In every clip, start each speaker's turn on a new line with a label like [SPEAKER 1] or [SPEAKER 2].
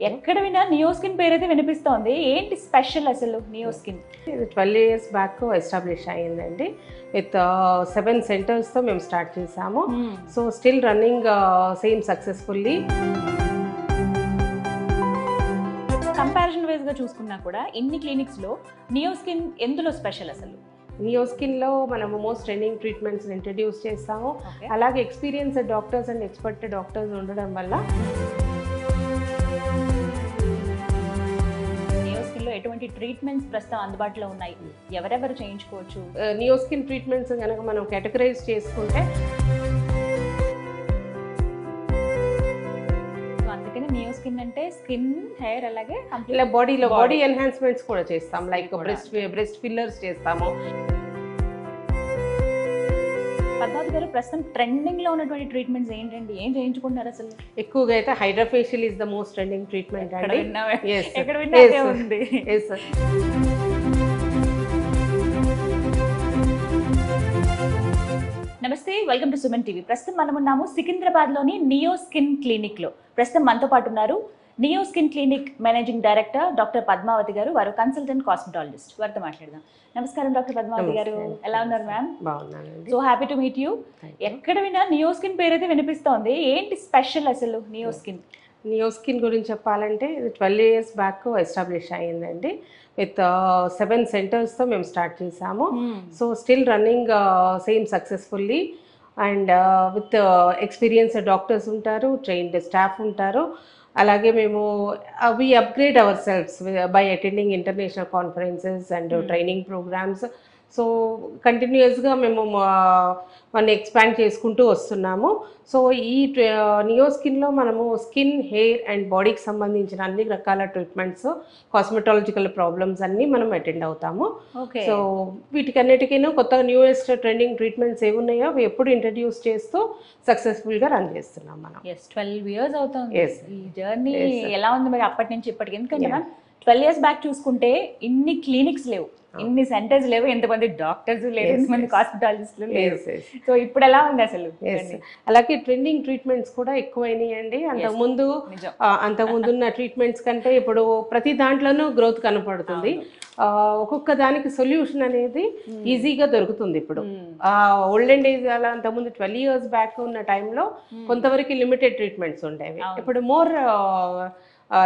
[SPEAKER 1] ఎక్కడ విన్నా నియోస్కిన్ పేరైతే వినిపిస్తోంది. ఏంటి స్పెషల్ అసలు నియోస్కిన్?
[SPEAKER 2] ఇది 12 years బ్యాక్ ఎస్టాబ్లిష్ అయ్యిందండి. విత్ 7 centersతో మేము స్టార్ట్ చేసాము. So still running same successfully.
[SPEAKER 1] Comparison వైజ్గా చూసుకున్నా కూడా ఇన్ని క్లినిక్స్లో నియోస్కిన్ ఎందులో స్పెషల్ అసలు?
[SPEAKER 2] నియోస్కిన్లో మనము మోస్ట్ ట్రెండింగ్ ట్రీట్మెంట్స్ ఇంట్రడ్యూస్ చేస్తాము. అలాగే experience doctors and expert doctors ఉండడం వల్ల
[SPEAKER 1] నియోస్కిన్లో ఎటువంటి ట్రీట్మెంట్స్ ప్రస్తుతం అందుబాటులో ఉన్నాయి, ఎవరెవరు చేయించుకోవచ్చు?
[SPEAKER 2] నియోస్కిన్ ట్రీట్మెంట్స్ కనుక మనం కేటగరైజ్ చేసుకుంటే
[SPEAKER 1] నియోస్కిన్ అంటే స్కిన్, హెయిర్ అలాగే
[SPEAKER 2] ఇలా బాడీ ఎన్హాన్స్మెంట్స్ కూడా చేస్తాం. లైక్ బ్రెస్ట్ ఫిల్లర్స్ చేస్తాము.
[SPEAKER 1] పద్మావతి గారు, ప్రస్తుతం ట్రెండింగ్ లో ఉన్నటువంటి ట్రీట్మెంట్స్ ఏంటండి? ఏం చేయించుకుంటున్నారు అసలు?
[SPEAKER 2] ఎక్కువగా అయితే hydrafacial is the most trending treatment అండి.
[SPEAKER 1] ఎక్కడ విన్నా అదే ఉంది. నమస్తే, వెల్కమ్ టు సుమన్ టీవీ. ప్రస్తుతం మనం ఉన్నాము సికింద్రాబాద్లోని నియోస్కిన్ క్లినిక్లో. ప్రస్తుతం మనతో పాటు ఉన్నారు Neoskin clinic managing director doctor Padmavathi గారు. వారు కన్సల్టెంట్ కాస్మెటాలజిస్ట్. వారితో మాట్లాడదాం. నమస్కారం డాక్టర్ పద్మావతి గారు, ఎలా ఉన్నారు మ్యామ్?
[SPEAKER 2] బాగున్నానండి.
[SPEAKER 1] So happy to meet you. ఎక్కడ విన్నా నియోస్కిన్ పేరైతే వినిపిస్తోంది. ఏంటి స్పెషల్ అసలు నియోస్కిన్?
[SPEAKER 2] నియోస్కిన్ గురించి చెప్పాలంటే 12 years బ్యాక్ ఎస్టాబ్లిష్ అయ్యిందండి. విత్ 7 centersతో మేము స్టార్ట్ చేసాము. So still running same successfully and with experience doctors ఉంటారు, ట్రైన్డ్ స్టాఫ్ ఉంటారు. అలాగే మేము we upgrade ourselves by attending international conferences and training programs. So కంటిన్యూస్గా మేము వాటిని ఎక్స్పాండ్ చేసుకుంటూ వస్తున్నాము. సో ఈ నియోస్కిన్లో మనము స్కిన్, హెయిర్ అండ్ బాడీకి సంబంధించిన అన్ని రకాల ట్రీట్మెంట్స్, కాస్మెటాలజికల్ ప్రాబ్లమ్స్ అన్నీ మనం అటెండ్ అవుతాము. సో వీటికన్నిటికీను కొత్త న్యూయెస్ట్ ట్రెండింగ్ ట్రీట్మెంట్స్ ఏమున్నాయో అవి ఎప్పుడు ఇంట్రడ్యూస్ చేస్తూ సక్సెస్ఫుల్గా రన్ చేస్తున్నాం మనం.
[SPEAKER 1] 12 years అవుతుంది ఈ జర్నీ. ఎలా ఉంది మరి అప్పటి నుంచి ఇప్పటికి? ఎందుకంటే మ్యామ్ 12 years బ్యాక్ చూసుకుంటే ఇన్ని క్లినిక్స్ లేవు, ఇన్ని సెంటర్స్ లేవు, ఎంతమంది డాక్టర్స్ లేరు, ఎంతమంది హాస్పిటాలిస్టులు లేరు. సో ఇప్పుడు ఎలా ఉంది అసలు?
[SPEAKER 2] అలాగే ట్రెండింగ్ ట్రీట్మెంట్స్ కూడా ఎక్కువైనాయండి. అంతకుముందు ఉన్న ట్రీట్మెంట్స్ కంటే ఇప్పుడు ప్రతి దాంట్లోనూ గ్రోత్ కనపడుతుంది. ఒక్కొక్క దానికి సొల్యూషన్ అనేది ఈజీగా దొరుకుతుంది ఇప్పుడు. ఓల్డెన్ డేస్ అలా అంతకుముందు 12 years బ్యాక్ ఉన్న టైంలో కొంతవరకు లిమిటెడ్ ట్రీట్మెంట్స్ ఉండేవి. ఇప్పుడు more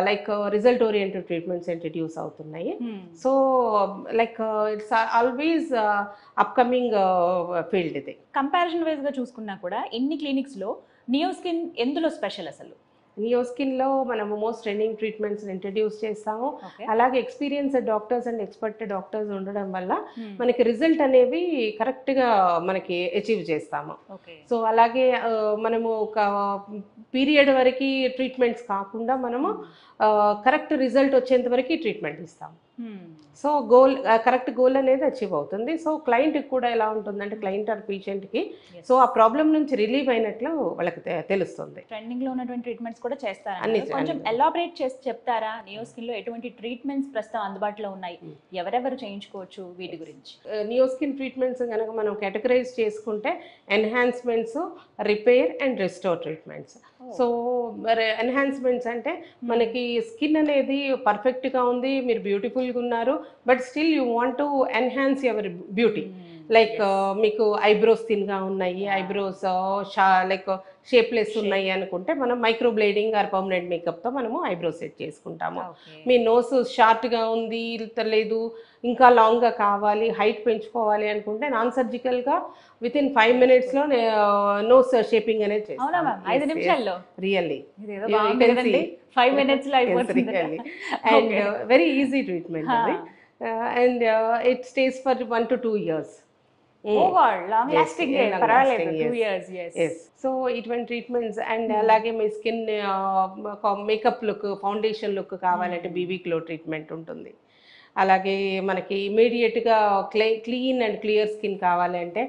[SPEAKER 2] like result oriented treatments introduce అవుతున్నాయి. So like it's always upcoming field ఇది.
[SPEAKER 1] కంపారిజన్ వైజ్గా చూసుకున్నా కూడా ఇన్ని క్లినిక్స్లో నియోస్కిన్ ఎందులో స్పెషల్ అసలు?
[SPEAKER 2] నియోస్కిన్లో మనము మోస్ట్ ట్రెండింగ్ ట్రీట్మెంట్స్ ఇంట్రడ్యూస్ చేస్తాము. అలాగే experience doctors and expert doctors ఉండడం వల్ల మనకి రిజల్ట్ అనేవి కరెక్ట్గా మనకి అచీవ్ చేస్తాము. సో అలాగే మనము ఒక పీరియడ్ వరకు ట్రీట్మెంట్స్ కాకుండా మనము కరెక్ట్ రిజల్ట్ వచ్చేంత వరకు ట్రీట్మెంట్ ఇస్తాము. సో కరెక్ట్ గోల్ అనేది అచీవ్ అవుతుంది. సో క్లయింట్కి కూడా ఎలా ఉంటుందంటే, క్లయింట్ ఆర్ పేషెంట్కి సో ఆ ప్రాబ్లం నుంచి రిలీవ్ అయినట్లు వాళ్ళకి తెలుస్తుంది.
[SPEAKER 1] ట్రెండింగ్లో ఉన్నటువంటి ట్రీట్మెంట్స్ కూడా చేస్తారా? కొంచెం ఎలాబరేట్ చేసి చెప్తారా? నియోస్కిన్లో ఎటువంటి ట్రీట్మెంట్స్ ప్రస్తుతం అందుబాటులో ఉన్నాయి, ఎవరెవరు చేయించుకోవచ్చు వీటి గురించి?
[SPEAKER 2] నియోస్కిన్ ట్రీట్మెంట్స్ కనుక మనం కేటగరైజ్ చేసుకుంటే enhancements, repair and restore treatments. So enhancements అంటే మనకి స్కిన్ అనేది పర్ఫెక్ట్గా ఉంది, మీరు బ్యూటిఫుల్గా ఉన్నారు, but still you want to enhance your beauty. Like మీకు ఐబ్రోస్ థిన్గా ఉన్నాయి, ఐబ్రోస్ లైక్ షేప్లెస్ ఉన్నాయి అనుకుంటే మనం మైక్రో బ్లేడింగ్ ఆర్ పర్మనెంట్ మేకప్తో మనము ఐబ్రోస్ సెట్ చేసుకుంటాము. మీ నోస్ షార్ట్గా ఉంది, లేదు ఇంకా లాంగ్గా కావాలి, హైట్ పెంచుకోవాలి అనుకుంటే నాన్ సర్జికల్గా విత్ ఇన్ 5 minutesలో నోస్ షేపింగ్ అనేది చేస్తాం.
[SPEAKER 1] 5 నిమిషాల్లో
[SPEAKER 2] రియల్లీ
[SPEAKER 1] 5 minutesలో అయిపోతుంది.
[SPEAKER 2] అండ్ వెరీ ఈజీ ట్రీట్మెంట్ అది. And it stays for 1 to 2 years. So ఇటువంటి ట్రీట్మెంట్స్. అండ్ అలాగే మీ skin makeup look, foundation look కావాలంటే బీబీ గ్లో ట్రీట్మెంట్ ఉంటుంది. అలాగే మనకి ఇమీడియట్గా క్లీన్ అండ్ క్లియర్ స్కిన్ కావాలంటే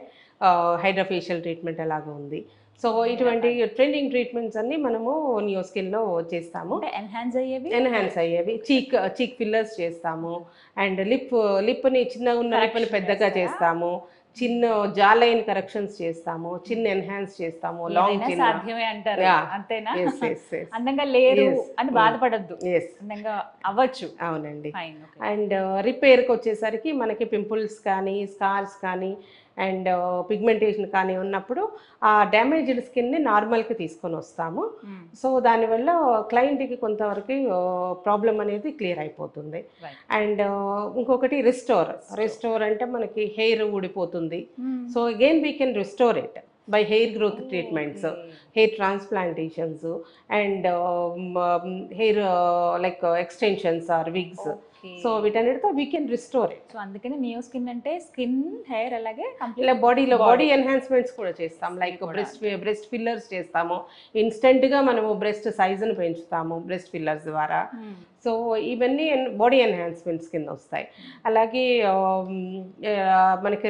[SPEAKER 2] హైడ్రాఫేషియల్ ట్రీట్మెంట్ అలాగే ఉంది. సో ఇటువంటి ట్రెండింగ్ ట్రీట్మెంట్స్ అన్ని మనము నియోస్కిన్లో చేస్తాము. ఎన్హాన్స్ అయ్యేవి చీక్ ఫిల్లర్స్ చేస్తాము. అండ్ లిప్ని చిన్నగా ఉన్న లిప్ని పెద్దగా చేస్తాము. చిన్న జా లైన్ కరెక్షన్స్ చేస్తాము, చిన్న ఎన్హాన్స్ చేస్తాము, లాంగ్
[SPEAKER 1] ఏదైనా
[SPEAKER 2] చిన్న.
[SPEAKER 1] సాధ్యమే అంటారు
[SPEAKER 2] Yeah.
[SPEAKER 1] అంతేనా?
[SPEAKER 2] Yes, yes, yes.
[SPEAKER 1] అందంగా లేరు
[SPEAKER 2] Yes.
[SPEAKER 1] అని బాధపడద్దు,
[SPEAKER 2] Yes.
[SPEAKER 1] అందంగా అవ్వచ్చు.
[SPEAKER 2] అవునండి.
[SPEAKER 1] Fine, okay.
[SPEAKER 2] అండ్ రిపేర్కి వచ్చేసరికి మనకి పింపుల్స్ కానీ స్కార్స్ కానీ అండ్ పిగ్మెంటేషన్ కానీ ఉన్నప్పుడు ఆ డ్యామేజ్డ్ స్కిన్ని నార్మల్కి తీసుకొని వస్తాము.
[SPEAKER 1] Hmm.
[SPEAKER 2] సో దానివల్ల క్లయింట్కి కొంతవరకు ప్రాబ్లం అనేది క్లియర్ అయిపోతుంది.
[SPEAKER 1] Right.
[SPEAKER 2] అండ్ ఇంకొకటి రిస్టోర్ అంటే మనకి హెయిర్ ఊడిపోతుంది.
[SPEAKER 1] Hmm.
[SPEAKER 2] So again we can restore it by hair growth treatments,
[SPEAKER 1] okay.
[SPEAKER 2] Hair transplantations and hair like extensions or wigs.
[SPEAKER 1] Okay.
[SPEAKER 2] So వీటన్నిటితో we can restore it.
[SPEAKER 1] So అందుకని Neoskin అంటే skin, hair అలాగే
[SPEAKER 2] ఇలా
[SPEAKER 1] complete
[SPEAKER 2] body enhancements కూడా చేస్తాం. Like breast fillers చేస్తాము. ఇన్స్టెంట్గా మనము బ్రెస్ట్ సైజును పెంచుతాము బ్రెస్ట్ ఫిల్లర్స్ ద్వారా. సో ఇవన్నీ బాడీ ఎన్హాన్స్మెంట్స్ కింద వస్తాయి. అలాగే మనకి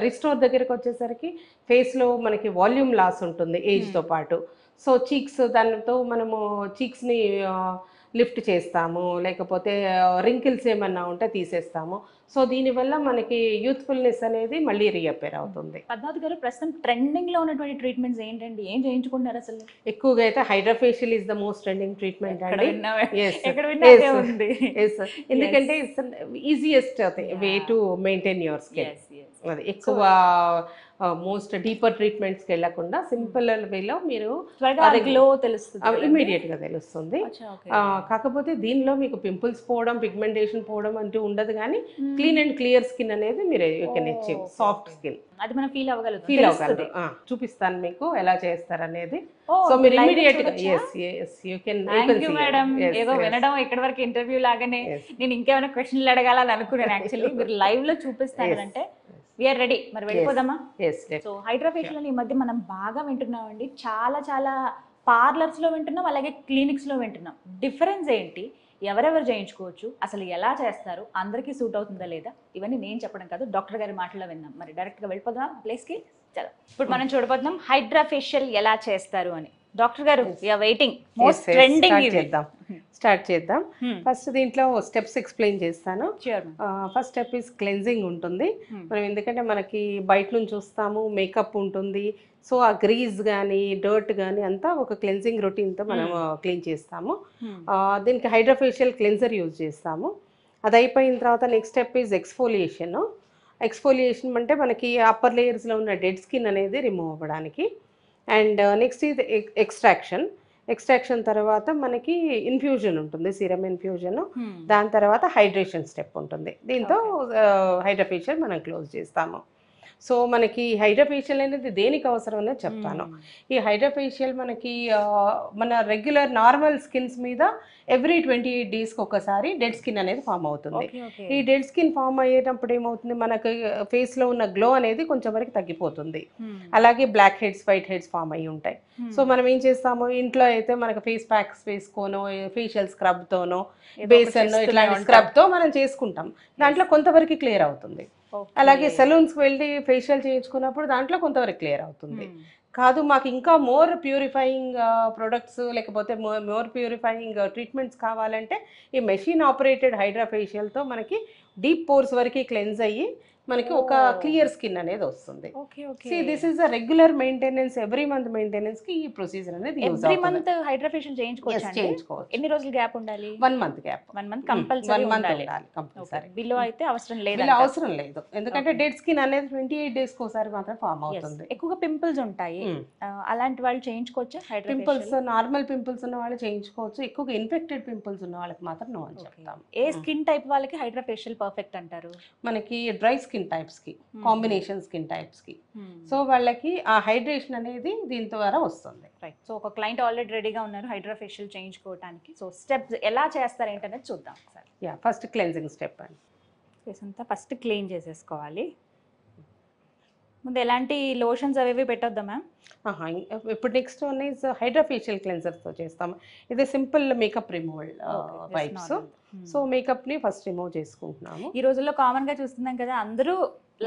[SPEAKER 2] రిస్టోర్ దగ్గరికి వచ్చేసరికి ఫేస్లో మనకి వాల్యూమ్ లాస్ ఉంటుంది ఏజ్తో పాటు. సో చీక్స్, దానితో మనము చీక్స్ని లిఫ్ట్ చేస్తాము, లేకపోతే రింకిల్స్ ఏమన్నా ఉంటే తీసేస్తాము. సో దీనివల్ల మనకి యూత్ఫుల్నెస్ అనేది మళ్ళీ రీఅపేర్ అవుతుంది.
[SPEAKER 1] పద్మావతి గారు, ప్రస్తుతం ట్రెండింగ్ లో ఉన్నటువంటి ట్రీట్మెంట్స్ ఏంటండి? ఏం చేయించుకుంటున్నారు అసలు?
[SPEAKER 2] ఎక్కువగా అయితే hydrafacial is the most trending treatment అండి. Yes.
[SPEAKER 1] ఎక్కడ విన్నా అదే ఉంది.
[SPEAKER 2] Yes. ఎందుకంటే it's easiest way to maintain your skin.
[SPEAKER 1] Yes, yes.
[SPEAKER 2] అది ఎక్కువ మోస్ట్ డీపర్ ట్రీట్మెంట్స్కి వెళ్ళకుండా సింపుల్ వేలో మీరు
[SPEAKER 1] త్వరగా గ్లో తెలుస్తుంది,
[SPEAKER 2] ఇమీడియట్గా తెలుస్తుంది.
[SPEAKER 1] అచ్చా, okay.
[SPEAKER 2] కాకపోతే దీనిలో మీకు పింపుల్స్ పోవడం, పిగ్మెంటేషన్ పోవడం అంటూ ఉండదు, కానీ క్లీన్ అండ్ క్లియర్ స్కిన్ అనేది మీరు you can achieve. Soft skin
[SPEAKER 1] అది మనం ఫీల్ అవ్వగలుగుతాం,
[SPEAKER 2] ఫీల్
[SPEAKER 1] తెలుస్తుంది.
[SPEAKER 2] అవ్వగలరు. చూపిస్తాను మీకు ఎలా చేస్తారనేది.
[SPEAKER 1] Oh,
[SPEAKER 2] సో మీరు
[SPEAKER 1] live
[SPEAKER 2] ఇమీడియట్ గా
[SPEAKER 1] చూడొచ్చా?
[SPEAKER 2] You can.
[SPEAKER 1] Thank you madam. ఏదో వినడం ఇక్కడ వరకు ఇంటర్వ్యూ లాగానే నేను ఇంకేమైనా క్వశ్చన్లు అడగాలని అనుకున్నాను. యాక్చువల్లీ మీరు లైవ్ లో చూపిస్తానంటే వీఆర్ రెడీ. మరి వెళ్ళిపోదామా? సో హైడ్రా ఫేషియల్ ఈ మధ్య మనం బాగా వింటున్నామండి. చాలా చాలా పార్లర్స్ లో వింటున్నాం, అలాగే క్లినిక్స్ లో వింటున్నాం. డిఫరెన్స్ ఏంటి? ఎవరెవరు చేయించుకోవచ్చు? అసలు ఎలా చేస్తారు? అందరికీ సూట్ అవుతుందా లేదా? ఇవన్నీ నేను చెప్పడం కాదు, డాక్టర్ గారి మాటల్లో విన్నాం. మరి డైరెక్ట్ గా వెళ్ళిపోదాం ప్లేస్కి. చలో, ఇప్పుడు మనం చూడబోతున్నాం హైడ్రా ఫేషియల్ ఎలా చేస్తారు అని. డాక్టర్ గారు, we are waiting. Most trending
[SPEAKER 2] start చేద్దాం. ఫస్ట్ దీంట్లో స్టెప్స్ ఎక్స్ప్లెయిన్ చేస్తాను.
[SPEAKER 1] Sure.
[SPEAKER 2] First step is cleansing ఉంటుంది. మనం ఎందుకంటే మనకి బయట నుంచి చూస్తాము, మేకప్ ఉంటుంది. సో ఆ గ్రీజ్ కానీ డర్ట్ కానీ అంతా ఒక క్లెన్జింగ్ రొటీన్తో మనం క్లీన్ చేస్తాము. దీనికి హైడ్రా ఫేషియల్ క్లెన్జర్ యూజ్ చేస్తాము. అది అయిపోయిన తర్వాత next step is exfoliation. Exfoliation అంటే మనకి అప్పర్ లేయర్స్లో ఉన్న డెడ్ స్కిన్ అనేది రిమూవ్ అవ్వడానికి. అండ్ నెక్స్ట్ ఇది ఎక్స్ట్రాక్షన్ తర్వాత మనకి ఇన్ఫ్యూజన్ ఉంటుంది, సీరం ఇన్ఫ్యూజన్. దాని తర్వాత హైడ్రేషన్ స్టెప్ ఉంటుంది. దీంతో హైడ్రా ఫేషియల్ మనం క్లోజ్ చేస్తాము. సో మనకి హైడ్రా ఫేషియల్ అనేది దేనికి అవసరం అనేది చెప్తాను. ఈ హైడ్రా ఫేషియల్ మనకి మన రెగ్యులర్ నార్మల్ స్కిన్స్ మీద ఎవ్రీ 28 డేస్కి ఒకసారి డెడ్ స్కిన్ అనేది ఫామ్ అవుతుంది. ఈ డెడ్ స్కిన్ ఫామ్ అయ్యేటప్పుడు ఏమవుతుంది, మనకి ఫేస్లో ఉన్న గ్లో అనేది కొంచెం వరకు తగ్గిపోతుంది. అలాగే blackheads, whiteheads form అయ్యి ఉంటాయి. సో మనం ఏం చేస్తాము, ఇంట్లో అయితే మనకి ఫేస్ ప్యాక్స్ వేసుకోనో, ఫేషియల్ స్క్రబ్తోనో, బేసన్ ఇట్లాంటి స్క్రబ్తో మనం చేసుకుంటాం. దాంట్లో కొంతవరకు క్లియర్ అవుతుంది. అలాగే సెలూన్స్కి వెళ్ళి ఫేషియల్ చేయించుకున్నప్పుడు దాంట్లో కొంతవరకు క్లియర్ అవుతుంది. కాదు మాకు ఇంకా మోర్ ప్యూరిఫైయింగ్ ప్రొడక్ట్స్ లేకపోతే మోర్ ప్యూరిఫైయింగ్ ట్రీట్మెంట్స్ కావాలంటే ఈ మెషిన్ ఆపరేటెడ్ హైడ్రా ఫేషియల్తో మనకి డీప్ పోర్స్ వరకు క్లెన్స్ అయ్యి మనకి ఒక క్లియర్ స్కిన్ అనేది వస్తుంది. This is a regular maintenance, every month maintenance కి ఈ ప్రొసీజర్ అనేది యూజ్ అవుతుంది.
[SPEAKER 1] ఎవ్రీ మంత్ హైడ్రా ఫేషియల్ చేయించుకోవచ్చు. ఎన్ని రోజులు గ్యాప్ ఉండాలి?
[SPEAKER 2] 1 month గ్యాప్.
[SPEAKER 1] 1 month కంపల్సరీ ఉండాలి.
[SPEAKER 2] కంపల్సరీ.
[SPEAKER 1] బిలో అయితే అవసరం లేదు.
[SPEAKER 2] బిలో అవసరం లేదు, ఎందుకంటే డెడ్ స్కిన్ అనేది 28 days కోసారి మాత్రం ఫామ్ అవుతుంది.
[SPEAKER 1] ఎక్కువగా పింపుల్స్ ఉంటాయి, అలాంటి వాళ్ళు చేయించుకోవచ్చు హైడ్రా
[SPEAKER 2] పింపుల్స్. నార్మల్ పింపుల్స్ ఉన్న వాళ్ళు చేయించుకోవచ్చు. ఎక్కువగా ఇన్ఫెక్టెడ్ పింపుల్స్ ఉన్న వాళ్ళకి మాత్రం నో అని చెప్తాం.
[SPEAKER 1] ఏ స్కిన్ టైప్ వాళ్ళకి హైడ్రా ఫేషియల్ పర్ఫెక్ట్ అంటారు?
[SPEAKER 2] మనకి డ్రై స్కిన్ టైప్స్ కి, కాంబినేషన్ స్కిన్ టైప్స్ కి. సో వాళ్ళకి ఆ హైడ్రేషన్ అనేది దీని ద్వారా వస్తుంది.
[SPEAKER 1] రైట్. సో ఒక క్లయింట్ ఆల్రెడీ రెడీగా ఉన్నారు హైడ్రా ఫేషియల్ చేయించుకోవడానికి. సో స్టెప్స్ ఎలా చేస్తారు ఏంటనేది చూద్దాం ఒకసారి.
[SPEAKER 2] ఫస్ట్ క్లెన్జింగ్ స్టెప్ అండి.
[SPEAKER 1] ఫేస్ అంతా ఫస్ట్ క్లీన్ చేసేసుకోవాలి. ముందు ఎలాంటి లోషన్స్ అవి పెట్టొద్దా మ్యామ్?
[SPEAKER 2] ఇప్పుడు next one is hydra facial క్లెన్జర్తో చేస్తాం. ఇది simple makeup removal wipes. So మేకప్ని ఫస్ట్ రిమూవ్ చేసుకుంటున్నాము.
[SPEAKER 1] ఈ రోజుల్లో కామన్గా చూస్తున్నాం కదా, అందరూ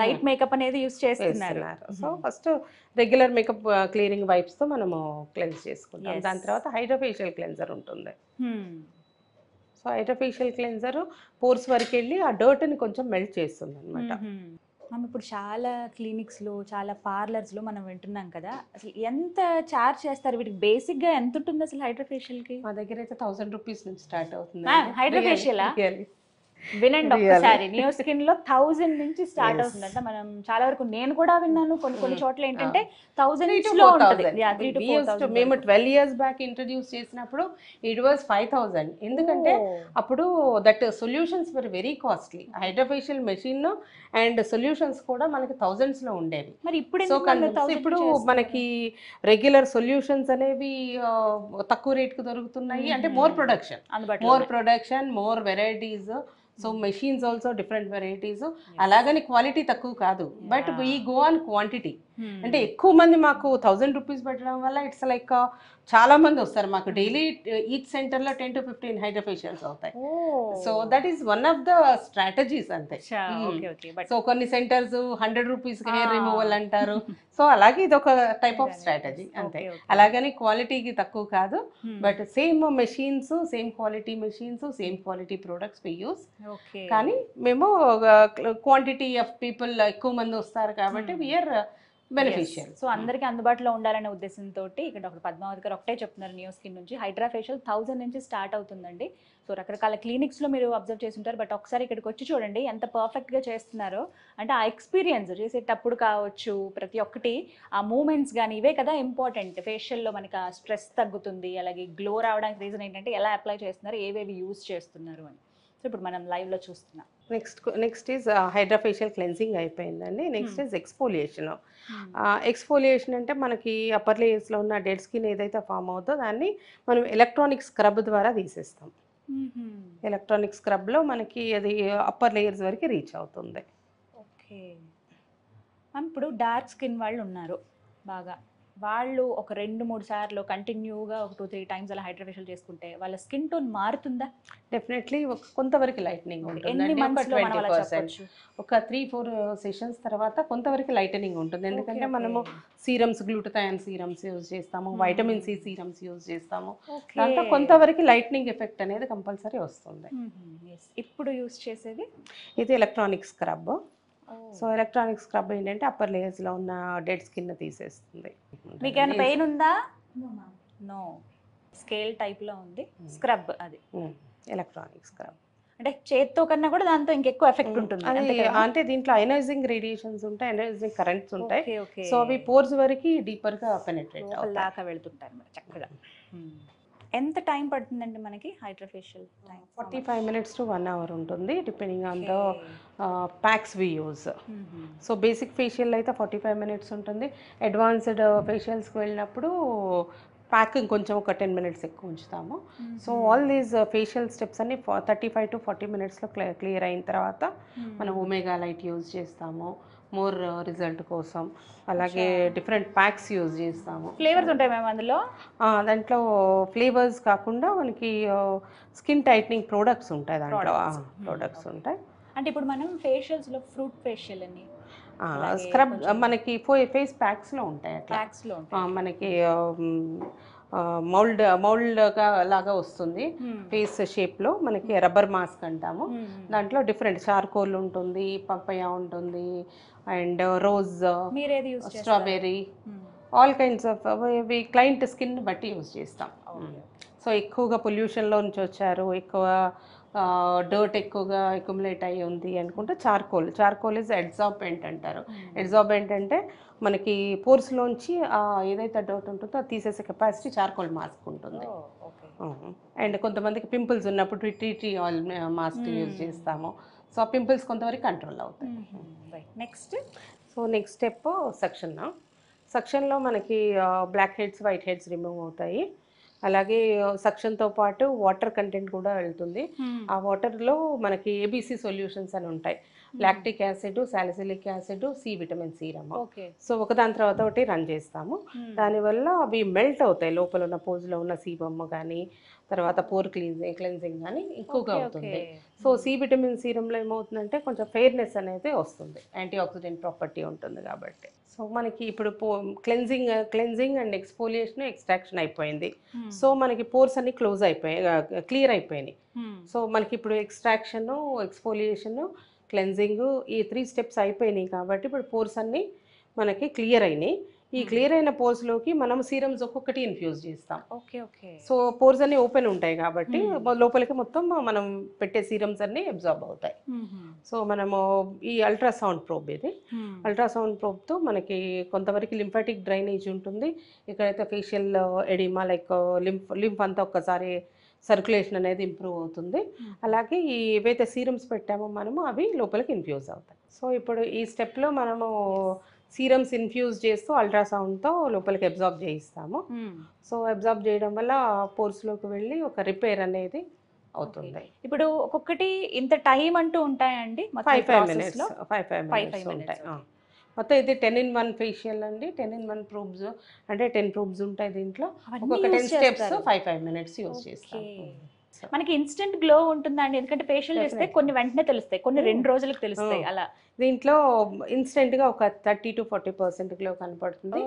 [SPEAKER 1] లైట్ మేకప్ అనేది యూస్ చేస్తున్నారు.
[SPEAKER 2] So first regular makeup cleaning వైప్స్తో మనము క్లెన్స్ చేసుకుంటాం. దాని తర్వాత హైడ్రా ఫేషియల్ క్లెన్జర్ ఉంటుంది. So hydra facial cleanser pores వరకు వెళ్ళి ఆ డర్ట్ని కొంచెం మెల్ట్ చేస్తుంది అనమాట.
[SPEAKER 1] మనం ఇప్పుడు చాలా క్లినిక్స్లో చాలా పార్లర్స్లో మనం వింటున్నాం కదా, అసలు ఎంత చార్జ్ చేస్తారు వీటికి? బేసిక్గా ఎంత ఉంటుంది అసలు హైడ్రోఫేషియల్కి?
[SPEAKER 2] మా దగ్గర అయితే 1000 రూపీస్ నుంచి స్టార్ట్ అవుతుంది.
[SPEAKER 1] హైడ్రోఫేషియలా? వినండి ఒక్కసారి, నియో స్కిన్ లో 1000 నుంచి స్టార్ట్ అవుతుందంట. మనం చాలా వరకు నేను కూడా విన్నాను, కొన్ని చోట్ల ఏంటంటే 1000 లో ఉంటుంది. 3 to 4,000.
[SPEAKER 2] మేము 12 years బ్యాక్ ఇంట్రడ్యూస్ చేసినప్పుడు ఇట్ వాజ్ 5000. ఎందుకంటే అప్పుడు that solutions were very costly. Hydrofacial machine and solutions కూడా మనకి థౌజండ్స్ లో ఉండేవి.
[SPEAKER 1] మరి ఇప్పుడు
[SPEAKER 2] సో ఇప్పుడు మనకి రెగ్యులర్ సొల్యూషన్స్ అనేవి తక్కువ రేట్ కు దొరుకుతున్నాయి. అంటే more production, more varieties. So machines also different varieties. అలాగని క్వాలిటీ తక్కువ కాదు, but we go on quantity. అంటే ఎక్కువ మంది మాకు 1000 రూపీస్ పెట్టడం వల్ల ఇట్స్ లైక్ చాలా మంది వస్తారు మాకు. డైలీ ఈచ్ సెంటర్ లో 10 to 15 హైడ్రోఫేషియల్స్ అవుతాయి. So that is one of the strategies అంతే. సో కొన్ని సెంటర్స్ 100 రూపీస్ హెయిర్ రిమూవల్ అంటారు. సో అలాగే ఇది ఒక టైప్ ఆఫ్ స్ట్రాటజీ అంతే. అలాగని క్వాలిటీకి తక్కువ కాదు, but same machines, same quality machines, same quality products we use. కానీ మేము క్వాంటిటీ ఆఫ్ పీపుల్ ఎక్కువ మంది వస్తారు కాబట్టి వీఆర్ బెనిఫిషియల్.
[SPEAKER 1] సో అందరికీ అందుబాటులో ఉండాలనే ఉద్దేశంతో ఇక్కడ డాక్టర్ పద్మావతి గారు ఒకటే చెప్తున్నారు, నియో స్కిన్ నుంచి హైడ్రా ఫేషియల్ 1000 నుంచి స్టార్ట్ అవుతుందండి. సో రకరకాల క్లినిక్స్లో మీరు అబ్జర్వ్ చేసి ఉంటారు, బట్ ఒకసారి ఇక్కడికి వచ్చి చూడండి ఎంత పర్ఫెక్ట్గా చేస్తున్నారో. అంటే ఆ ఎక్స్పీరియన్స్ చేసేటప్పుడు కావచ్చు, ప్రతి ఒక్కటి ఆ మూమెంట్స్ కానీ ఇవే కదా ఇంపార్టెంట్. ఫేషియల్లో మనకి ఆ స్ట్రెస్ తగ్గుతుంది, అలాగే గ్లో రావడానికి రీజన్ ఏంటంటే ఎలా అప్లై చేస్తున్నారు, ఏవేవి యూజ్ చేస్తున్నారు అని. సో ఇప్పుడు మనం లైవ్లో చూస్తున్నాం.
[SPEAKER 2] నెక్స్ట్ ఈజ్ హైడ్రాఫేషియల్ క్లెన్సింగ్ అయిపోయిందండి. Next is exfoliation. ఎక్స్ఫోలియేషన్ అంటే మనకి అప్పర్ లేయర్స్లో ఉన్న డెడ్ స్కిన్ ఏదైతే ఫామ్ అవుతుందో దాన్ని మనం ఎలక్ట్రానిక్ స్క్రబ్ ద్వారా తీసేస్తాం. ఎలక్ట్రానిక్ స్క్రబ్లో మనకి అది అప్పర్ లేయర్స్ వరకు రీచ్ అవుతుంది.
[SPEAKER 1] ఓకే మ్యామ్, ఇప్పుడు డార్క్ స్కిన్ వాళ్ళు ఉన్నారు బాగా, వాళ్ళు ఒక 2-3 సార్లు కంటిన్యూగా ఒక 2-3 టైమ్స్ అలా హైడ్రోఫేషియల్ చేసుకుంటే వాళ్ళ స్కిన్ టోన్ మారుతుందా?
[SPEAKER 2] డెఫినెట్లీ కొంతవరకు లైటనింగ్ ఉంటుంది. ఒక 20%, ఒక 3-4 సెషన్స్ తర్వాత కొంతవరకు లైటనింగ్ ఉంటుంది. ఎందుకంటే మనము సీరమ్స్, గ్లూటథయాన్ సీరమ్స్ యూజ్ చేస్తాము, వైటమిన్ సి సీరమ్స్ యూజ్ చేస్తాము. దాంతో కొంతవరకు లైటనింగ్ ఎఫెక్ట్ అనేది కంపల్సరీ వస్తుంది.
[SPEAKER 1] ఇప్పుడు యూజ్ చేసేది
[SPEAKER 2] ఇది electronic scrub. So electronic scrub ఏంటంటే అప్పర్ లేయర్స్లో ఉన్న డెడ్ స్కిన్ తీసేస్తుంది.
[SPEAKER 1] మీకు ఏమైనా పెయిన్ ఉందా? నో. స్కేల్ టైప్లో ఉంది స్క్రబ్, అది
[SPEAKER 2] ఎలక్ట్రానిక్ స్క్రబ్.
[SPEAKER 1] అంటే చేత్తో కన్నా కూడా దాంతో ఇంకెక్కువ ఎఫెక్ట్ ఉంటుంది.
[SPEAKER 2] అంటే దీంట్లో అయనైజింగ్ రేడియేషన్స్ ఉంటాయి, అయనైజింగ్ కరెంట్స్ ఉంటాయి. సో అవి పోర్స్ వరకు డీపర్గా పెనెట్రేట్
[SPEAKER 1] దాకా వెళ్తుంటాయి చక్కగా. ఎంత టైం పడుతుందండి మనకి hydrofacial time?
[SPEAKER 2] 45 minutes to 1 hour ఉంటుంది, depending on the packs we use. So basic facial అయితే 45 minutes ఉంటుంది. అడ్వాన్స్డ్ ఫేషియల్స్కి వెళ్ళినప్పుడు ప్యాక్ ఇంకొంచెం ఒక 10 minutes ఎక్కువ ఉంచుతాము. So all these facial steps అన్ని 35 to 40 minutesలో క్లియర్ అయిన తర్వాత మనం ఒమేగా లైట్ యూజ్ చేస్తాము మోర్ రిజల్ట్ కోసం. అలాగే డిఫరెంట్ ప్యాక్స్ యూజ్ చేస్తాము.
[SPEAKER 1] ఫ్లేవర్స్ ఉంటాయి మేము అందులో?
[SPEAKER 2] దాంట్లో ఫ్లేవర్స్ కాకుండా మనకి స్కిన్ టైట్నింగ్ ప్రోడక్ట్స్ ఉంటాయి, దాంట్లో ప్రోడక్ట్స్ ఉంటాయి.
[SPEAKER 1] అంటే ఇప్పుడు మనం ఫేషియల్స్లో ఫ్రూట్ ఫేషియల్ అని,
[SPEAKER 2] స్క్రబ్ మనకి ఫేస్ ప్యాక్స్లో ఉంటాయి. అట్లా మనకి మౌల్డ్ లాగా వస్తుంది ఫేస్ షేప్లో, మనకి రబ్బర్ మాస్క్ అంటాము. దాంట్లో డిఫరెంట్ చార్కోల్ ఉంటుంది, పప్పయ ఉంటుంది, and rose, strawberry, all kinds of client skin బట్టి యూజ్ చేస్తాం. సో ఎక్కువగా పొల్యూషన్లో నుంచి వచ్చారు, ఎక్కువ డర్ట్ ఎక్కువగా అక్యుములేట్ అయ్యి ఉంది అనుకుంటే చార్కోల్ ఇస్ అడ్సార్బెంట్ అంటారు. అడ్సార్బెంట్ అంటే మనకి పోర్స్లోంచి ఏదైతే డర్ట్ ఉంటుందో అది తీసేసే కెపాసిటీ చార్కోల్ మాస్క్ ఉంటుంది. అండ్ కొంతమందికి పింపుల్స్ ఉన్నప్పుడు టీ ఆయిల్ మాస్క్ యూజ్ చేస్తాము. సో ఆ పింపుల్స్ కొంతవరకు కంట్రోల్ అవుతాయి. నెక్స్ట్ స్టెప్ సక్షన్లో మనకి blackheads, whiteheads remove అవుతాయి. అలాగే సక్షన్తో పాటు వాటర్ కంటెంట్ కూడా వెళ్తుంది. ఆ వాటర్లో మనకి ఏబీసీ సొల్యూషన్స్ అని ఉంటాయి, lactic acid, salicylic acid, C vitamin serum. So ఒకదాని తర్వాత ఒకటి రన్ చేస్తాము. దానివల్ల అవి మెల్ట్ అవుతాయి, లోపల ఉన్న పోజ్లో ఉన్న సీబమ్ కానీ, తర్వాత పోర్ క్లెన్జింగ్ కానీ ఎక్కువగా అవుతుంది. సో సి విటమిన్ సీరంలో ఏమవుతుందంటే కొంచెం ఫెయిర్నెస్ అనేది వస్తుంది, యాంటీ ఆక్సిడెంట్ ప్రాపర్టీ ఉంటుంది కాబట్టి. సో మనకి ఇప్పుడు క్లెన్జింగ్ అండ్ ఎక్స్ఫోలియేషన్, ఎక్స్ట్రాక్షన్ అయిపోయింది. సో మనకి పోర్స్ అన్ని క్లియర్ అయిపోయినాయి. సో మనకి ఇప్పుడు ఎక్స్ట్రాక్షన్, ఎక్స్ఫోలియేషన్, క్లెన్జింగ్, ఈ 3 స్టెప్స్ అయిపోయినాయి కాబట్టి ఇప్పుడు పోర్స్ అన్నీ మనకి క్లియర్ అయినాయి. ఈ క్లియర్ అయిన పోర్స్లోకి మనం సీరమ్స్ ఒక్కొక్కటి ఇన్ఫ్యూజ్ చేస్తాం.
[SPEAKER 1] Okay okay.
[SPEAKER 2] సో పోర్స్ అన్ని ఓపెన్ ఉంటాయి కాబట్టి లోపలికి మొత్తం మనం పెట్టే సీరమ్స్ అన్ని అబ్జార్బ్ అవుతాయి. సో మనము ఈ అల్ట్రాసౌండ్ ప్రోబ్, ఇది అల్ట్రాసౌండ్ ప్రోబ్తో మనకి కొంతవరకు లింఫాటిక్ డ్రైనేజ్ ఉంటుంది. ఇక్కడైతే ఫేషియల్ ఎడిమా లైక్ లింఫ్ అంతా ఒక్కసారి సర్క్యులేషన్ అనేది ఇంప్రూవ్ అవుతుంది. అలాగే ఈ ఏవైతే సీరమ్స్ పెట్టామో మనము అవి లోపలికి ఇన్ఫ్యూజ్ అవుతాయి. సో ఇప్పుడు ఈ స్టెప్లో మనము సీరమ్స్ ఇన్ఫ్యూజ్ చేస్తూ అల్ట్రాసౌండ్తో లోపలికి అబ్జార్బ్ చేయిస్తాము. సో అబ్జార్బ్ చేయడం వల్ల పోర్స్లోకి వెళ్ళి ఒక రిపేర్ అనేది అవుతుంది.
[SPEAKER 1] ఇప్పుడు ఒక్కొక్కటి ఇంత టైం అంటూ ఉంటాయండి?
[SPEAKER 2] 5 minutes ఉంటాయి. మొత్తం ఇది 10-in-1 ఫేషియల్ అండి. 10-in-1 ప్రూబ్స్ అంటే 10 ప్రూబ్స్ ఉంటాయి దీంట్లో. ఒక్కొక్క 10 స్టెప్స్ 5 minutes యూజ్ చేస్తాం.
[SPEAKER 1] మనకి ఇన్స్టెంట్ గ్లో ఉంటుందా అండి? ఎందుకంటే ఫేషియల్ చేస్తే కొన్ని వెంటనే తెలుస్తాయి, కొన్ని 2 రోజులకు తెలుస్తాయి. అలా
[SPEAKER 2] దీంట్లో ఇన్స్టెంట్గా ఒక 30 to 40% గ్లో కనపడుతుంది.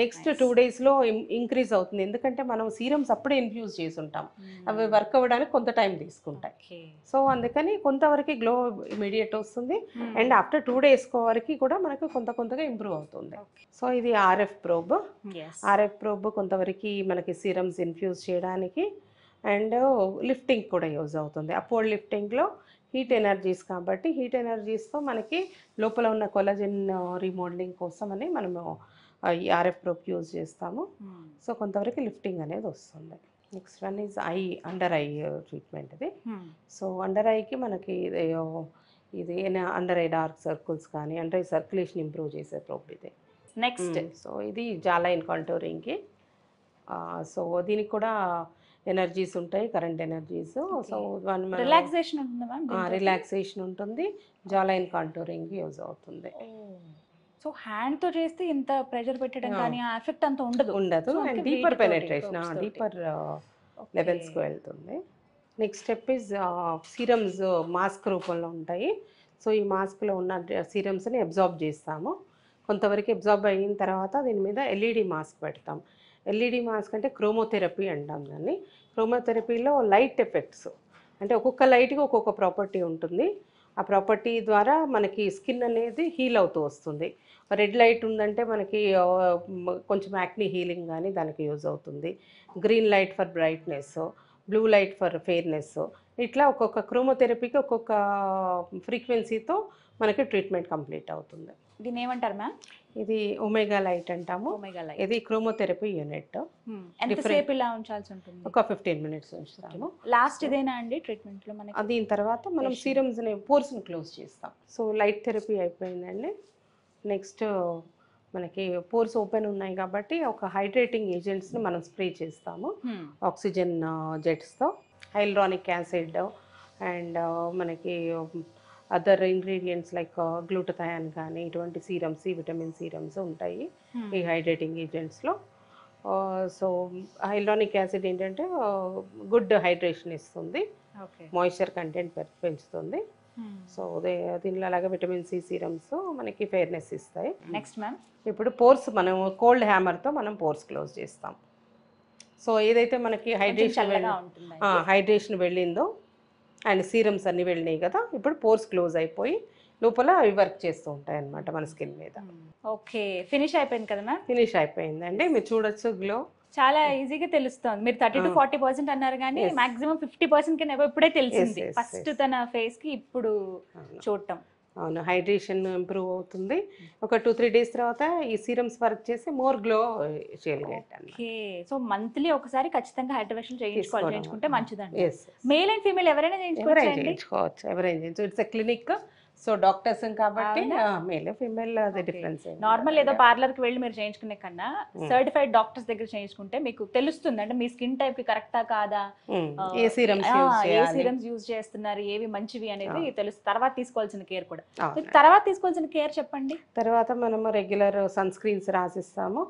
[SPEAKER 2] నెక్స్ట్ 2 daysలో ఇంక్రీజ్ అవుతుంది. ఎందుకంటే మనం సీరమ్స్ అప్పుడే ఇన్ఫ్యూజ్ చేసి ఉంటాం, అవి వర్క్ అవ్వడానికి కొంత టైం తీసుకుంటాయి. సో అందుకని కొంతవరకు గ్లో ఇమీడియట్ వస్తుంది. అండ్ ఆఫ్టర్ 2 days వరకు కూడా మనకు కొంతగా ఇంప్రూవ్ అవుతుంది. సో ఇది RF ప్రోబ్. RF ప్రోబ్ కొంతవరకు మనకి సీరమ్స్ ఇన్ఫ్యూజ్ చేయడానికి అండ్ లిఫ్టింగ్ కూడా యూజ్ అవుతుంది. అప్వర్డ్ లిఫ్టింగ్లో హీట్ ఎనర్జీస్ కాబట్టి హీట్ ఎనర్జీస్తో మనకి లోపల ఉన్న కొలాజన్ రీమోడలింగ్ కోసం అని మనము ఈ RF ప్రోబ్ యూజ్ చేస్తాము. సో కొంతవరకు లిఫ్టింగ్ అనేది వస్తుంది. Next one is under eye treatment. ఇది సో అండర్ ఐకి మనకి ఇది అండర్ ఐ డార్క్ సర్కిల్స్ కానీ అండర్ ఐ సర్క్యులేషన్ ఇంప్రూవ్ చేసే ప్రోబ్ ఇది.
[SPEAKER 1] నెక్స్ట్
[SPEAKER 2] సో ఇది జాలైన్ కాంటూరింగ్కి. సో దీనికి కూడా ఎనర్జీస్ ఉంటాయి, కరెంట్ ఎనర్జీస్. సో
[SPEAKER 1] రిలాక్సేషన్ ఉంటుందా మ్యామ్?
[SPEAKER 2] రిలాక్సేషన్ ఉంటుంది. జాలైన్ కాంటూరింగ్ యూజ్ అవుతుంది.
[SPEAKER 1] సో హ్యాండ్ తో చేస్తే ఇంత ప్రెషర్ పెట్టడం కానీ ఆ ఎఫెక్ట్ అంత ఉండదు.
[SPEAKER 2] అండ్ డీపర్ పెనెట్రేషన్, డీపర్ లెవెల్స్కి వెళ్తుంది. Next step is serums mask రూపంలో ఉంటాయి. సో ఈ మాస్క్లో ఉన్న సీరమ్స్ని అబ్జార్బ్ చేస్తాము. కొంతవరకు అబ్జార్బ్ అయిన తర్వాత దీని మీద LED మాస్క్ పెడతాం. LED మాస్క్ అంటే క్రోమోథెరపీ అంటాం దాన్ని. క్రోమోథెరపీలో లైట్ ఎఫెక్ట్స్ అంటే ఒక్కొక్క లైట్కి ఒక్కొక్క ప్రాపర్టీ ఉంటుంది. ఆ ప్రాపర్టీ ద్వారా మనకి స్కిన్ అనేది హీల్ అవుతూ వస్తుంది. రెడ్ లైట్ ఉందంటే మనకి కొంచెం యాక్ని హీలింగ్ కానీ దానికి యూజ్ అవుతుంది. Green light for brightness, blue light for fairness, ఇట్లా ఒక్కొక్క క్రోమోథెరపీకి ఒక్కొక్క ఫ్రీక్వెన్సీతో మనకి ట్రీట్మెంట్ కంప్లీట్ అవుతుంది.
[SPEAKER 1] దీని ఏమంటారు మ్యామ్?
[SPEAKER 2] ఇది ఒమేగా లైట్ అంటాము. ఇది క్రోమోథెరపీ యూనిట్.
[SPEAKER 1] ఎంతసేపు ఇలా ఉంచాల్సి ఉంటుంది?
[SPEAKER 2] ఒక 15 minutes ఉంచుతాము.
[SPEAKER 1] లాస్ట్ ఇదేనా అండి ట్రీట్మెంట్ లో మనకి?
[SPEAKER 2] దీని తర్వాత మనం సీరమ్స్ పోర్స్ని క్లోజ్ చేస్తాం. సో లైట్ థెరపీ అయిపోయిందండి. నెక్స్ట్ మనకి పోర్స్ ఓపెన్ ఉన్నాయి కాబట్టి ఒక హైడ్రేటింగ్ ఏజెంట్స్ని మనం స్ప్రే చేస్తాము. ఆక్సిజన్ జెట్స్తో హైల్రానిక్ యాసిడ్ అండ్ మనకి అదర్ ఇంగ్రీడియంట్స్ లైక్ గ్లూటథయాన్ కానీ ఇటువంటి సీరమ్స్, విటమిన్ సీరమ్స్ ఉంటాయి ఈ హైడ్రేటింగ్ ఏజెంట్స్లో. సో హైల్రానిక్ యాసిడ్ ఏంటంటే గుడ్ హైడ్రేషన్ ఇస్తుంది, మాయిశ్చర్ కంటెంట్ పెంచుతుంది. సో దీనిలో అలాగే విటమిన్ C సీరమ్స్ మనకి ఫెయిర్నెస్ ఇస్తాయి.
[SPEAKER 1] నెక్స్ట్ మ్యామ్,
[SPEAKER 2] ఇప్పుడు పోర్స్ మనం కోల్డ్ హ్యామర్తో మనం పోర్స్ క్లోజ్ చేస్తాం. సో ఏదైతే మనకి హైడ్రేషన్ వెళ్ళిందో అండ్ సీరమ్స్ అన్ని వెళ్ళినాయి కదా, ఇప్పుడు పోర్స్ క్లోజ్ అయిపోయి లోపల అవి వర్క్ చేస్తూ ఉంటాయి అన్నమాట మన స్కిన్ మీద.
[SPEAKER 1] ఓకే, ఫినిష్ అయిపోయింది కదా మ్యామ్?
[SPEAKER 2] ఫినిష్ అయిపోయిందండి. మీరు చూడొచ్చు గ్లో
[SPEAKER 1] చాలా ఈజీగా తెలుస్తుంది. మీరు 30 to 40% అన్నారు కానీ మాక్సిమం 50% కన్నా ఇప్పుడే తెలిసింది ఫస్ట్ తన ఫేస్ కి ఇప్పుడు చూడటం.
[SPEAKER 2] అవును, హైడ్రేషన్ ఇంప్రూవ్ అవుతుంది. ఒక 2-3 days తర్వాత ఈ సీరమ్స్ వర్క్ చేసి మోర్ గ్లో చేయగలుగుతాం.
[SPEAKER 1] సో మంత్లీ ఒకసారి ఖచ్చితంగా హైడ్రేషన్ చేయించుకుంటే మంచిదండి. మేల్ అండ్ ఫీమేల్ ఎవరైనా
[SPEAKER 2] చేయించుకోవచ్చు. ఎవరైనా చేయించు. It's a clinic. So doctors కాబట్టి మేల్ ఫీమేల్ అది డిఫరెన్స్.
[SPEAKER 1] నార్మల్ ఏదో పార్లర్ కి వెళ్ళి మీరు చేయించుకునే కన్నా సర్టిఫైడ్ డాక్టర్స్ దగ్గర చేయించుకుంటే మీకు తెలుస్తుంది అంటే మీ స్కిన్ టైప్ కి కరెక్టా కాదా, ఏ సీరమ్స్ యూజ్ చేస్తున్నారు, ఏవి మంచివి అనేది తెలుస్తుంది. తర్వాత తీసుకోవాల్సిన కేర్ కూడా. తర్వాత తీసుకోవాల్సిన కేర్ చెప్పండి.
[SPEAKER 2] తర్వాత మనము రెగ్యులర్ సన్ స్క్రీన్స్ రాసిస్తాము,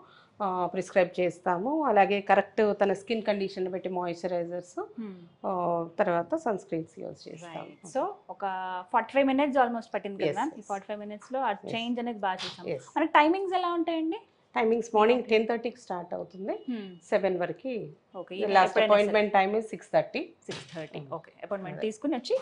[SPEAKER 2] ప్రిస్క్రైబ్ చేస్తాము. అలాగే కరెక్ట్ తన స్కిన్ కండిషన్ బట్టి మాయిశ్చరైజర్స్, తర్వాత సన్ స్క్రీన్స్ యూజ్ చేస్తాము.
[SPEAKER 1] సో ఒక 45 minutes ఆల్మోస్ట్ పట్టింది కదా మ్యామ్. ఈ 45 minutes లో ఆ చేంజ్ అనేది బాగా చూసాం. మనకి టైమింగ్స్ ఎలా ఉంటాయండి?
[SPEAKER 2] టైమింగ్స్ మార్నింగ్ 10:30కి స్టార్ట్ అవుతుంది, 7 వరకు. Last appointment time 6:30.
[SPEAKER 1] Okay, appointment తీసుకుని వచ్చి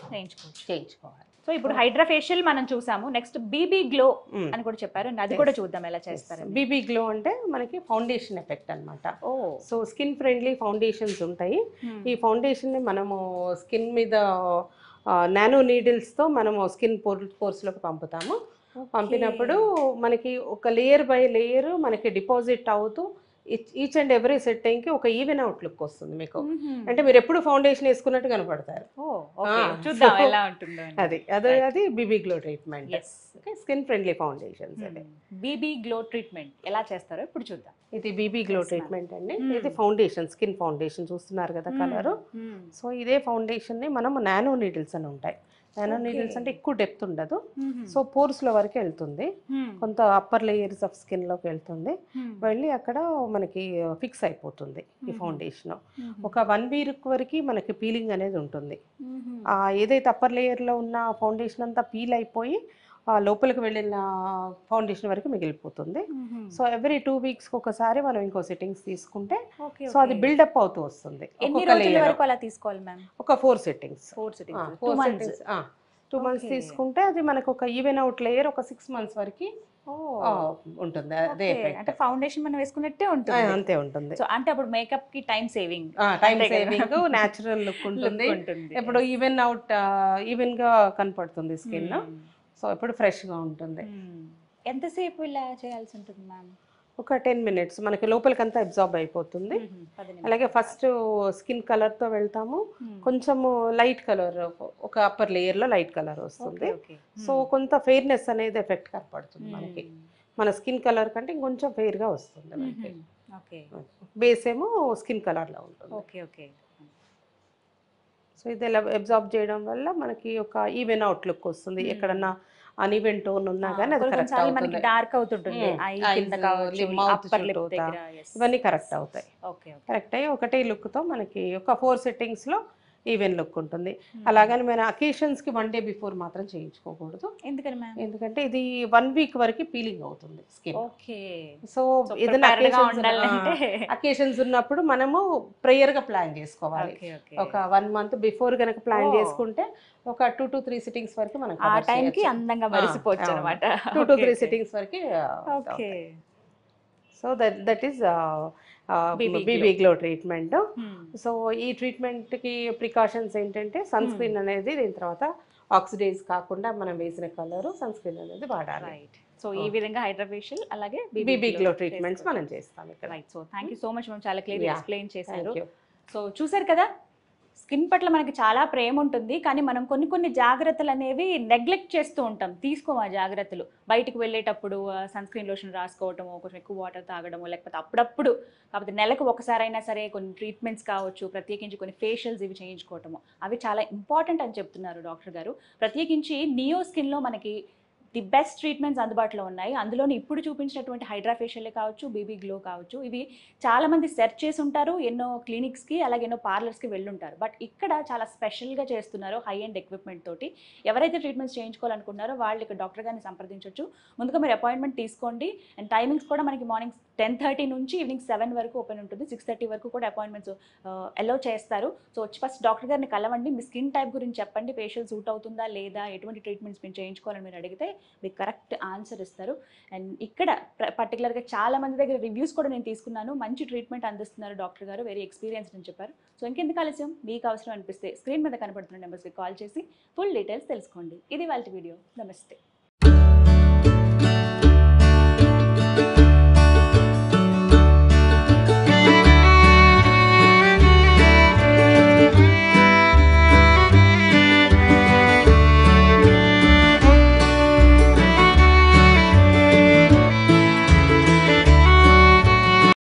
[SPEAKER 1] చేయించుకోవాలి. సో ఇప్పుడు హైడ్రా ఫేషియల్ మనం చూసాము, నెక్స్ట్ బీబీ గ్లో అని కూడా చెప్పారు, అది కూడా చూద్దాం ఎలా చేస్తారు.
[SPEAKER 2] బీబీ గ్లో అంటే మనకి ఫౌండేషన్ ఎఫెక్ట్ అన్నమాట.
[SPEAKER 1] ఓ
[SPEAKER 2] సో స్కిన్ ఫ్రెండ్లీ ఫౌండేషన్స్ ఉంటాయి. ఈ ఫౌండేషన్ని మనము స్కిన్ మీద నానో నీడిల్స్తో మనము స్కిన్ పోర్స్లోకి పంపుతాము. పంపినప్పుడు మనకి ఒక లేయర్ బై లేయర్ మనకి డిపాజిట్ అవుతూ ఈచ్ అండ్ ఎవ్రీ సెట్టింగ్కి ఒక ఈవెన్ అవుట్ లుక్ వస్తుంది మీకు. అంటే మీరు ఎప్పుడు ఫౌండేషన్ వేసుకున్నట్టు కనపడతారు.
[SPEAKER 1] చూద్దాం ఎలా ఉంటుందో.
[SPEAKER 2] అది BB glow treatment. Skin friendly foundations.
[SPEAKER 1] BB glow treatment ఎలా చేస్తారో ఇప్పుడు చూద్దాం.
[SPEAKER 2] ఇది బీబీ గ్లో ట్రీట్మెంట్ అండి. ఇది ఫౌండేషన్, స్కిన్ ఫౌండేషన్ చూస్తున్నారు కదా కలరు. సో ఇదే ఫౌండేషన్ ని మనం నానో నీడిల్స్ అని ఉంటాయి. నానో నీడిల్స్ అంటే ఎక్కువ డెప్త్ ఉండదు. సో పోర్స్లో వరకు వెళ్తుంది, కొంత అప్పర్ లేయర్స్ ఆఫ్ స్కిన్లోకి వెళ్తుంది, వెళ్ళి అక్కడ మనకి ఫిక్స్ అయిపోతుంది ఈ ఫౌండేషన్. ఒక 1 వీక్ వరకు మనకి పీలింగ్ అనేది ఉంటుంది. ఏదైతే అప్పర్ లేయర్లో ఉన్న ఫౌండేషన్ అంతా పీల్ అయిపోయి లోపలికి వెళ్ళిన ఫౌండేషన్ వరకు మిగిలిపోతుంది. సో ఎవ్రీ 2 వీక్స్ ఒకసారి మనం ఇంకో సెట్టింగ్స్ తీసుకుంటే సో అది బిల్డప్ అవుతూ వస్తుంది. ఒక 4 సెట్టింగ్స్ 2 మంత్స్ తీసుకుంటే అది మనకు ఒక ఈవెన్ అవుట్ లేయర్ ఒక 6 మంత్స్ వరకు ఉంటుంది. అదే
[SPEAKER 1] అంటే ఫౌండేషన్ మనం వేసుకున్నట్టే ఉంటుంది,
[SPEAKER 2] అంతే ఉంటుంది.
[SPEAKER 1] సో అంటే అప్పుడు మేకప్ కి టైం సేవింగ్,
[SPEAKER 2] న్యాచురల్ లుక్ ఉంటుంది. ఇప్పుడు ఈవెన్ గా కనపడుతుంది స్కిన్. సో ఎప్పుడు ఫ్రెష్ గా ఉంటుంది.
[SPEAKER 1] ఎంతసేపు ఇలా చేయాల్సి ఉంటుంది మ్యామ్?
[SPEAKER 2] ఒక 10 మినిట్స్ మనకి లోపలికంతా అబ్జార్బ్ అయిపోతుంది. అలాగే ఫస్ట్ స్కిన్ కలర్తో వెళ్తాము. కొంచెము లైట్ కలర్, ఒక అప్పర్ లేయర్లో లైట్ కలర్ వస్తుంది. సో కొంత ఫెయిర్నెస్ అనేది ఎఫెక్ట్ కనపడుతుంది మనకి. మన స్కిన్ కలర్ కంటే ఇంకొంచెం ఫెయిర్గా వస్తుంది మనకి. బేస్ ఏమో స్కిన్ కలర్లో ఉంటుంది. సో ఇది ఇలా అబ్జార్బ్ చేయడం వల్ల మనకి ఒక ఈవెన్ అవుట్ లుక్ వస్తుంది. ఎక్కడన్నా అన్ఈవెన్ టోన్ ఉన్నా కానీ అది కరెక్ట్ అవుతుంది.
[SPEAKER 1] డార్క్ అవుతుంటుంది,
[SPEAKER 2] ఇవన్నీ కరెక్ట్ అవుతాయి. కరెక్ట్ అయ్యి ఒకటే లుక్తో మనకి ఒక 4 సెట్టింగ్స్లో ఈవెన్ లుక్ ఉంటుంది. అలాగని మన అకేషన్స్కి 1 డే బిఫోర్ మాత్రం చేయించుకోకూడదు. ఎందుకంటే ఇది 1 వీక్ వరకు పీలింగ్ అవుతుంది స్కిన్. సో ఏదైనా అకేషన్స్ ఉన్నప్పుడు మనము ప్రేయర్గా ప్లాన్ చేసుకోవాలి. ఒక 1 మంత్ బిఫోర్ కనుక ప్లాన్ చేసుకుంటే ఒక 2 to 3 సిట్టింగ్స్ వరకు మనం
[SPEAKER 1] ఆ టైంకి అందంగా మరిసిపోవచ్చు అన్నమాట.
[SPEAKER 2] 2 to 3 సిట్టింగ్స్ వరకు. So that is BB glow treatment. So ఈ ట్రీట్మెంట్కి ప్రికాషన్స్ ఏంటంటే సన్ స్క్రీన్ అనేది దీని తర్వాత ఆక్సిడైజ్ కాకుండా మనం వేసిన కలర్ సన్ స్క్రీన్ అనేది వాడాలి.
[SPEAKER 1] సో ఈ విధంగా హైడ్రా ఫేషియల్ అలాగే
[SPEAKER 2] బీబీ గ్లో ట్రీట్మెంట్స్ మనం చేస్తాం ఇక్కడ.
[SPEAKER 1] So thank you so much ma'am, చాలా క్లియర్ ఎక్స్ప్లెయిన్ చేశారు. సో చూసారు కదా, స్కిన్ పట్ల మనకి చాలా ప్రేమ ఉంటుంది, కానీ మనం కొన్ని జాగ్రత్తలు అనేవి నెగ్లెక్ట్ చేస్తూ ఉంటాం, తీసుకోం ఆ జాగ్రత్తలు. బయటికి వెళ్ళేటప్పుడు సన్ స్క్రీన్ లోషన్ రాసుకోవటము, కొంచెం ఎక్కువ వాటర్ తాగడము, లేకపోతే అప్పుడప్పుడు కాకపోతే నెలకు ఒకసారైనా సరే కొన్ని ట్రీట్మెంట్స్ కావచ్చు, ప్రత్యేకించి కొన్ని ఫేషియల్స్ ఇవి చేయించుకోవటము, అవి చాలా ఇంపార్టెంట్ అని చెప్తున్నారు డాక్టర్ గారు. ప్రత్యేకించి నియో స్కిన్లో మనకి ది బెస్ట్ ట్రీట్మెంట్స్ అందుబాటులో ఉన్నాయి. అందులోని ఇప్పుడు చూపించినటువంటి హైడ్రా ఫేషియల్ కావచ్చు, బీబీ గ్లో కావచ్చు, ఇవి చాలామంది సెర్చ్ చేసి ఉంటారు, ఎన్నో క్లినిక్స్కి అలాగే ఎన్నో పార్లర్స్కి వెళ్ళుంటారు. బట్ ఇక్కడ చాలా స్పెషల్గా చేస్తున్నారు హై అండ్ ఎక్విప్మెంట్ తోటి. ఎవరైతే ట్రీట్మెంట్స్ చేయించుకోవాలనుకున్నారో వాళ్ళు ఇక్కడ డాక్టర్ గారిని సంప్రదించవచ్చు. ముందుగా మీరు అపాయింట్మెంట్ తీసుకోండి. అండ్ టైమింగ్స్ కూడా మనకి మార్నింగ్ 10:30 నుంచి ఈవినింగ్ 7 వరకు ఓపెన్ ఉంటుంది. 6:30 వరకు కూడా అపాయింట్మెంట్స్ అలౌ చేస్తారు. సో వచ్చి ఫస్ట్ డాక్టర్ గారిని కలవండి, మీ స్కిన్ టైప్ గురించి చెప్పండి, ఫేషియల్ సూట్ అవుతుందా లేదా, ఎటువంటి ట్రీట్మెంట్స్ మీరు చేయించుకోవాలని మీరు అడిగితే మీకు కరెక్ట్ ఆన్సర్ ఇస్తారు. అండ్ ఇక్కడ పర్టికులర్గా చాలా మంది దగ్గర రివ్యూస్ కూడా నేను తీసుకున్నాను, మంచి ట్రీట్మెంట్ అందిస్తున్నారు డాక్టర్ గారు, వెరీ ఎక్స్పీరియన్స్డ్ అని చెప్పారు. సో ఇంకెందుకు ఆలస్యం, మీకు అవసరం అనిపిస్తే స్క్రీన్ మీద కనపడుతున్న నెంబర్స్కి కాల్ చేసి ఫుల్ డీటెయిల్స్ తెలుసుకోండి. ఇది వాళ్ళ వీడియో. నమస్తే.